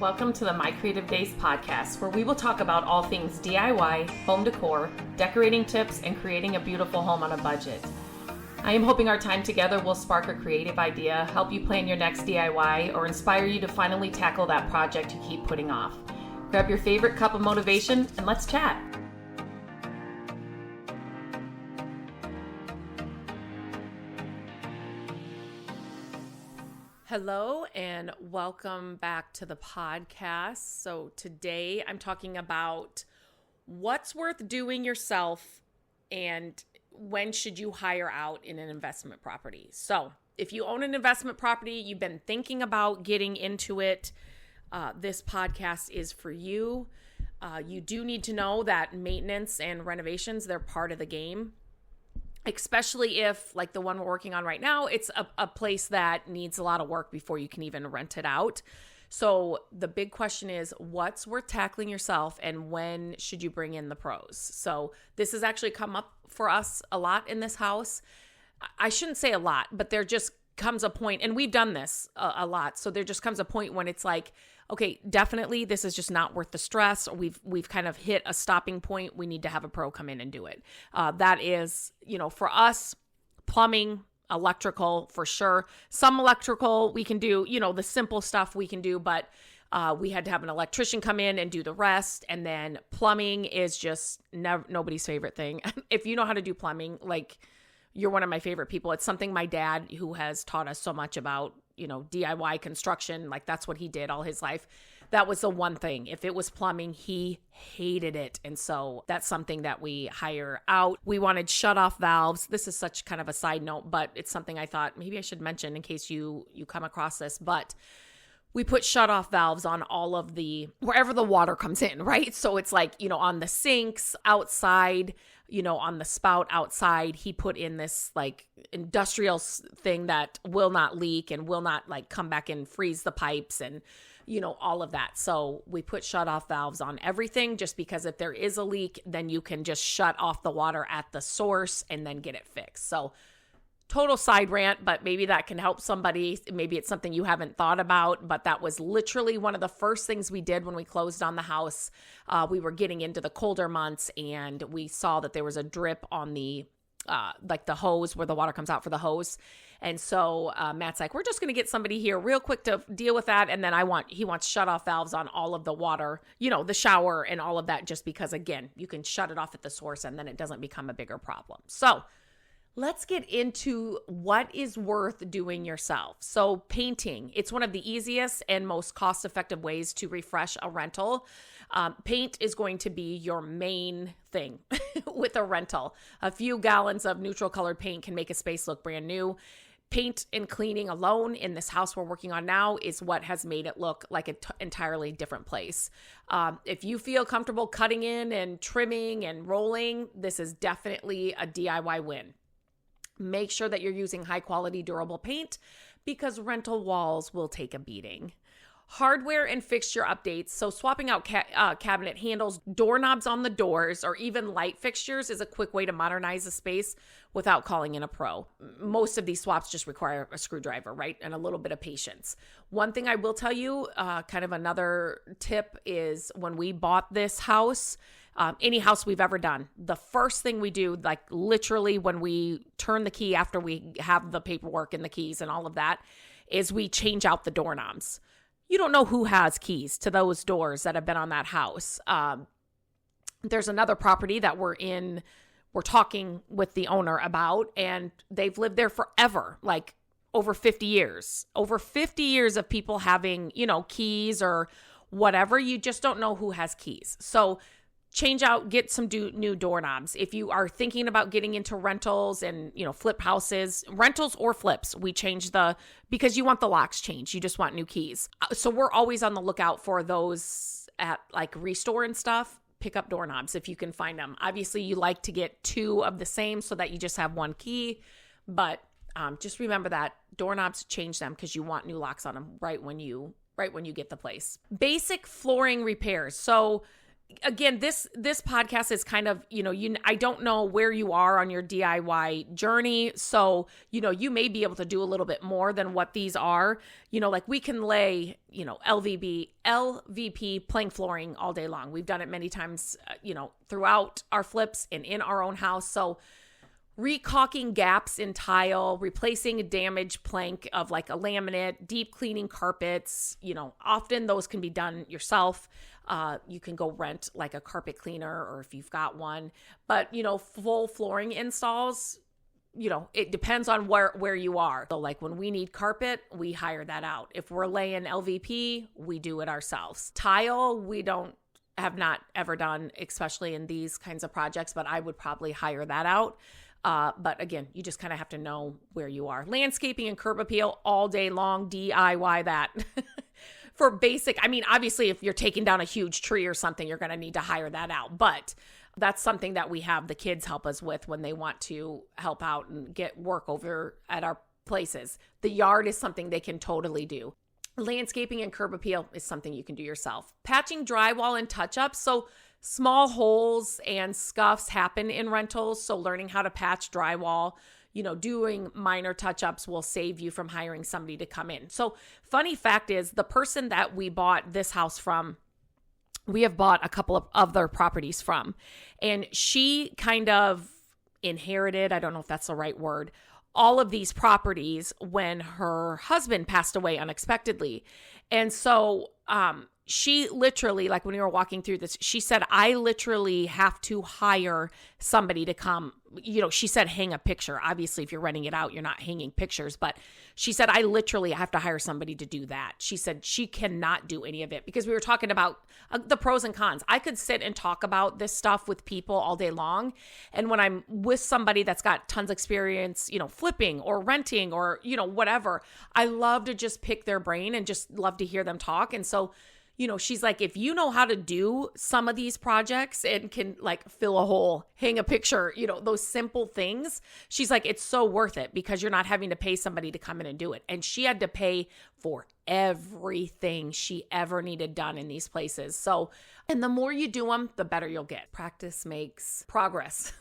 Welcome to the My Creative Days podcast, where we will talk about all things DIY, home decor, decorating tips, and creating a beautiful home on a budget. I am hoping our time together will spark a creative idea, help you plan your next DIY, or inspire you to finally tackle that project you keep putting off. Grab your favorite cup of motivation and let's chat. Hello and welcome back to the podcast. So today I'm talking about what's worth doing yourself and when should you hire out in an investment property. So if you own an investment property, you've been thinking about getting into it, this podcast is for you. You do need to know that maintenance and renovations, they're part of the game. Especially if, like the one we're working on right now, it's a place that needs a lot of work before you can even rent it out. So the big question is, what's worth tackling yourself and when should you bring in the pros? So this has actually come up for us a lot in this house. I shouldn't say a lot, but there just comes a point, and we've done this a lot. So there just comes a point when it's like, okay, definitely this is just not worth the stress. Or we've kind of hit a stopping point. We need to have a pro come in and do it. That is, for us, plumbing, electrical for sure. Some electrical we can do, the simple stuff we can do, but we had to have an electrician come in and do the rest. And then plumbing is just nobody's favorite thing. If you know how to do plumbing, like, you're one of my favorite people. It's something my dad, who has taught us so much about, DIY construction, like that's what he did all his life. That was the one thing. If it was plumbing, he hated it. And so that's something that we hire out. We wanted shut-off valves. This is such kind of a side note, but it's something I thought maybe I should mention in case you come across this. But we put shut-off valves on all of wherever the water comes in, right? So it's like, on the sinks, outside, on the spout outside, he put in this like industrial thing that will not leak and will not like come back and freeze the pipes and, all of that. So we put shut-off valves on everything just because if there is a leak, then you can just shut off the water at the source and then get it fixed. So total side rant, but maybe that can help somebody. Maybe it's something you haven't thought about, but that was literally one of the first things we did when we closed on the house. We were getting into the colder months and we saw that there was a drip on the hose where the water comes out for the hose. And so Matt's like, we're just going to get somebody here real quick to deal with that. And then he wants shut off valves on all of the water, the shower and all of that, just because, again, you can shut it off at the source and then it doesn't become a bigger problem. So let's get into what is worth doing yourself. So painting, it's one of the easiest and most cost-effective ways to refresh a rental. Paint is going to be your main thing with a rental. A few gallons of neutral colored paint can make a space look brand new. Paint and cleaning alone in this house we're working on now is what has made it look like an entirely different place. If you feel comfortable cutting in and trimming and rolling, this is definitely a DIY win. Make sure that you're using high quality durable paint because rental walls will take a beating. Hardware and fixture updates. So swapping out cabinet handles, doorknobs on the doors, or even light fixtures is a quick way to modernize a space without calling in a pro. Most of these swaps just require a screwdriver, right? And a little bit of patience. One thing I will tell you, kind of another tip, is when we bought this house, any house we've ever done, the first thing we do, like literally when we turn the key after we have the paperwork and the keys and all of that, is we change out the doorknobs. You don't know who has keys to those doors that have been on that house. There's another property that we're talking with the owner about, and they've lived there forever, like over 50 years. Over 50 years of people having, keys or whatever. You just don't know who has keys. So change out, get some new doorknobs. If you are thinking about getting into rentals and, flip houses, rentals or flips, we change because you want the locks changed. You just want new keys. So we're always on the lookout for those at like Restore and stuff. Pick up doorknobs if you can find them. Obviously you like to get two of the same so that you just have one key, but just remember that doorknobs, change them because you want new locks on them right when you get the place. Basic flooring repairs. So again, this podcast is kind of, I don't know where you are on your DIY journey. So, you may be able to do a little bit more than what these are. Like we can lay, LVP plank flooring all day long. We've done it many times, throughout our flips and in our own house. So recaulking gaps in tile, replacing a damaged plank of like a laminate, deep cleaning carpets, often those can be done yourself. You can go rent like a carpet cleaner or if you've got one, but full flooring installs, it depends on where you are. So like when we need carpet, we hire that out. If we're laying LVP, we do it ourselves. Tile, we have not ever done, especially in these kinds of projects, but I would probably hire that out. But again, you just kind of have to know where you are. Landscaping and curb appeal all day long, DIY that. For basic, obviously if you're taking down a huge tree or something, you're going to need to hire that out. But that's something that we have the kids help us with when they want to help out and get work over at our places. The yard is something they can totally do. Landscaping and curb appeal is something you can do yourself. Patching drywall and touch-ups. So small holes and scuffs happen in rentals. So learning how to patch drywall, doing minor touch-ups will save you from hiring somebody to come in. So funny fact is the person that we bought this house from, we have bought a couple of other properties from, and she kind of inherited, I don't know if that's the right word, all of these properties when her husband passed away unexpectedly. And so, she literally, like when we were walking through this, she said, I literally have to hire somebody to come, she said, hang a picture. Obviously, if you're renting it out, you're not hanging pictures, but she said, I literally have to hire somebody to do that. She said she cannot do any of it because we were talking about the pros and cons. I could sit and talk about this stuff with people all day long. And when I'm with somebody that's got tons of experience, flipping or renting or, whatever, I love to just pick their brain and just love to hear them talk. And so, she's like, if you know how to do some of these projects and can like fill a hole, hang a picture, those simple things, she's like, it's so worth it because you're not having to pay somebody to come in and do it. And she had to pay for everything she ever needed done in these places. So, and the more you do them, the better you'll get. Practice makes progress.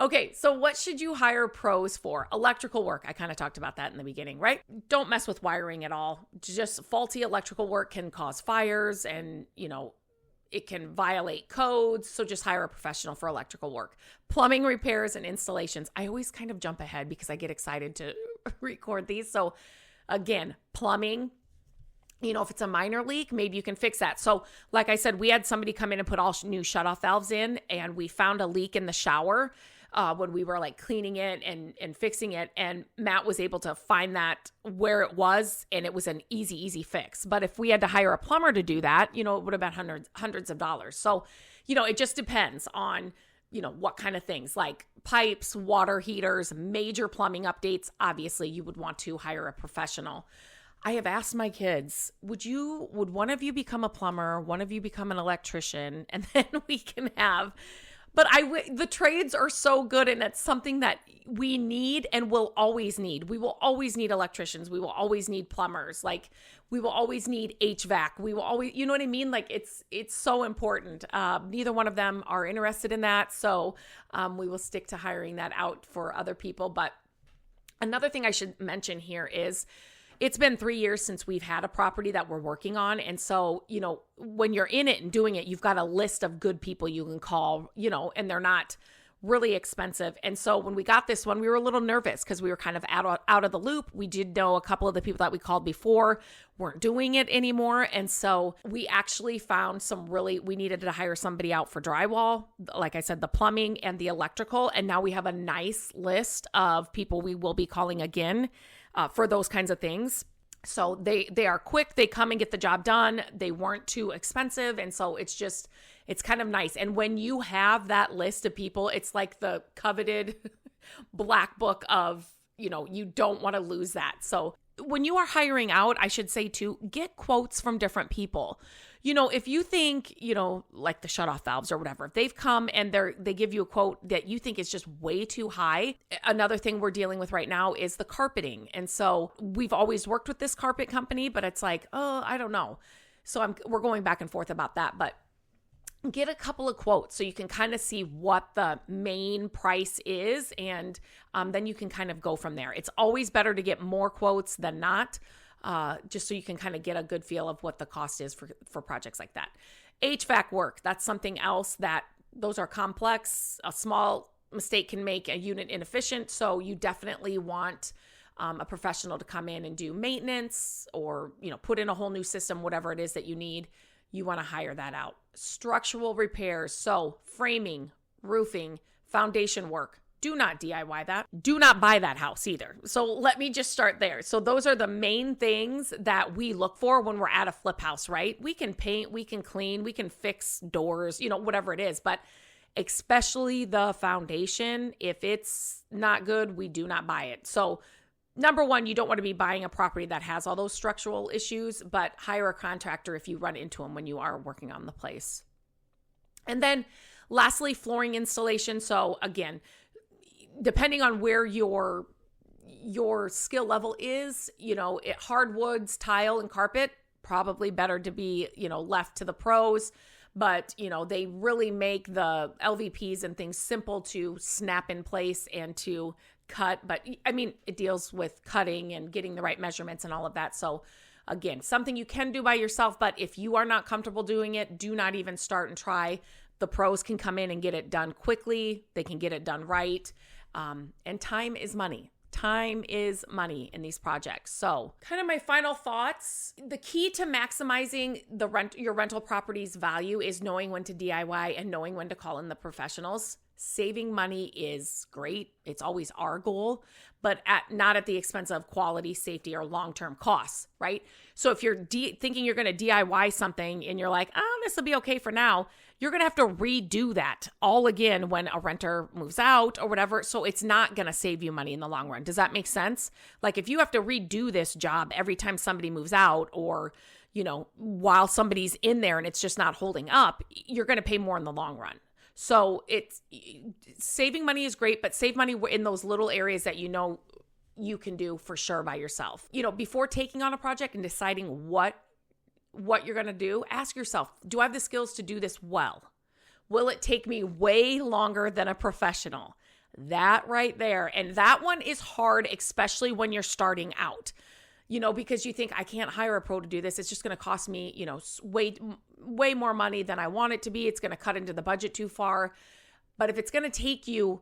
Okay, so what should you hire pros for? Electrical work. I kind of talked about that in the beginning, right? Don't mess with wiring at all. Just faulty electrical work can cause fires and, it can violate codes. So just hire a professional for electrical work. Plumbing repairs and installations. I always kind of jump ahead because I get excited to record these. So again, plumbing. If it's a minor leak, maybe you can fix that. So like I said, we had somebody come in and put all new shutoff valves in, and we found a leak in the shower when we were like cleaning it and fixing it. And Matt was able to find that where it was, and it was an easy fix. But if we had to hire a plumber to do that, it would have been hundreds of dollars. So, it just depends on, what kind of things like pipes, water heaters, major plumbing updates. Obviously, you would want to hire a professional. I have asked my kids, would one of you become a plumber, one of you become an electrician, and then we can have, but the trades are so good, and it's something that we need and will always need. We will always need electricians. We will always need plumbers. Like we will always need HVAC. We will always, you know what I mean? Like it's so important. Neither one of them are interested in that. So we will stick to hiring that out for other people. But another thing I should mention here is, it's been 3 years since we've had a property that we're working on. And so, when you're in it and doing it, you've got a list of good people you can call, and they're not really expensive. And so when we got this one, we were a little nervous because we were kind of out of the loop. We did know a couple of the people that we called before weren't doing it anymore. And so we actually found we needed to hire somebody out for drywall, like I said, the plumbing and the electrical. And now we have a nice list of people we will be calling again for those kinds of things. So they are quick. They come and get the job done. They weren't too expensive. And so it's kind of nice. And when you have that list of people, it's like the coveted black book of, you don't want to lose that. So when you are hiring out, I should say too, get quotes from different people. If you think, like the shutoff valves or whatever, if they've come and they give you a quote that you think is just way too high. Another thing we're dealing with right now is the carpeting. And so we've always worked with this carpet company, but it's like, oh, I don't know. So we're going back and forth about that. But get a couple of quotes so you can kind of see what the main price is, and then you can kind of go from there. It's always better to get more quotes than not, just so you can kind of get a good feel of what the cost is for projects like that. HVAC work, that's something else that those are complex. A small mistake can make a unit inefficient, so you definitely want a professional to come in and do maintenance or, put in a whole new system, whatever it is that you need. You want to hire that out. Structural repairs, so framing, roofing, foundation work. Do not DIY that. Do not buy that house either. So let me just start there. So those are the main things that we look for when we're at a flip house, right? We can paint, we can clean, we can fix doors, whatever it is. But especially the foundation, if it's not good, we do not buy it. So number one, you don't want to be buying a property that has all those structural issues, but hire a contractor if you run into them when you are working on the place. And then lastly, flooring installation. So again, depending on where your skill level is, hardwoods, tile, and carpet, probably better to be, left to the pros. But, they really make the LVPs and things simple to snap in place and to cut. But it deals with cutting and getting the right measurements and all of that. So again, something you can do by yourself, but if you are not comfortable doing it, do not even start and try. The pros can come in and get it done quickly. They can get it done right. And time is money. Time is money in these projects. So kind of my final thoughts, the key to maximizing your rental property's value is knowing when to DIY and knowing when to call in the professionals. Saving money is great. It's always our goal, but not at the expense of quality, safety, or long-term costs, right? So if you're thinking you're going to DIY something and you're like, this will be okay for now, you're going to have to redo that all again when a renter moves out or whatever. So it's not going to save you money in the long run. Does that make sense? Like if you have to redo this job every time somebody moves out or, while somebody's in there and it's just not holding up, you're going to pay more in the long run. So saving money is great, but save money in those little areas that you can do for sure by yourself. Before taking on a project and deciding what you're going to do, ask yourself, do I have the skills to do this well? Will it take me way longer than a professional? That right there. And that one is hard, especially when you're starting out. Because you think I can't hire a pro to do this. It's just going to cost me, way more money than I want it to be. It's going to cut into the budget too far. But if it's going to take you,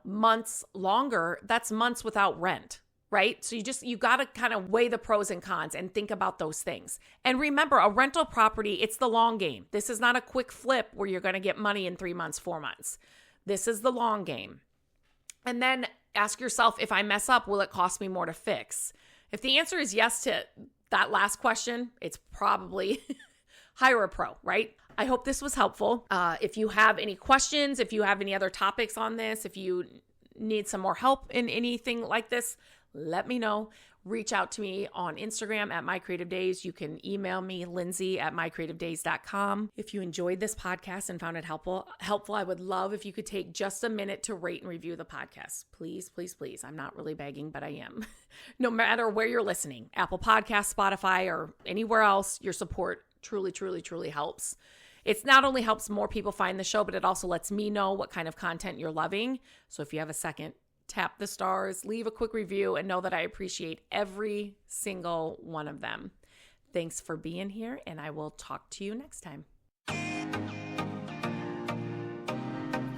months longer, that's months without rent, right? So you got to kind of weigh the pros and cons and think about those things. And remember, a rental property, it's the long game. This is not a quick flip where you're going to get money in 3 months, 4 months. This is the long game. And then ask yourself, if I mess up, will it cost me more to fix? If the answer is yes to that last question, it's probably hire a pro, right? I hope this was helpful. If you have any questions, if you have any other topics on this, if you need some more help in anything like this, let me know. Reach out to me on Instagram at mycreativedays. You can email me, lindsay@mycreativedays.com. If you enjoyed this podcast and found it helpful, I would love if you could take just a minute to rate and review the podcast. Please, please, please. I'm not really begging, but I am. No matter where you're listening, Apple Podcasts, Spotify, or anywhere else, your support truly, truly, truly helps. It not only helps more people find the show, but it also lets me know what kind of content you're loving. So if you have a second, tap the stars, leave a quick review, and know that I appreciate every single one of them. Thanks for being here, and I will talk to you next time.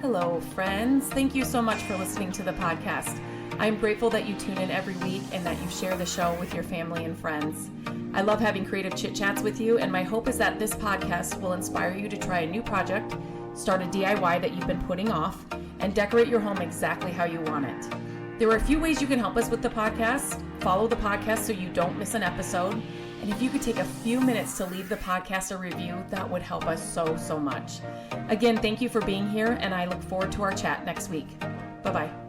Hello, friends. Thank you so much for listening to the podcast. I'm grateful that you tune in every week and that you share the show with your family and friends. I love having creative chit chats with you, and my hope is that this podcast will inspire you to try a new project, start a DIY that you've been putting off, and decorate your home exactly how you want it. There are a few ways you can help us with the podcast. Follow the podcast so you don't miss an episode. And if you could take a few minutes to leave the podcast a review, that would help us so, so much. Again, thank you for being here, and I look forward to our chat next week. Bye-bye.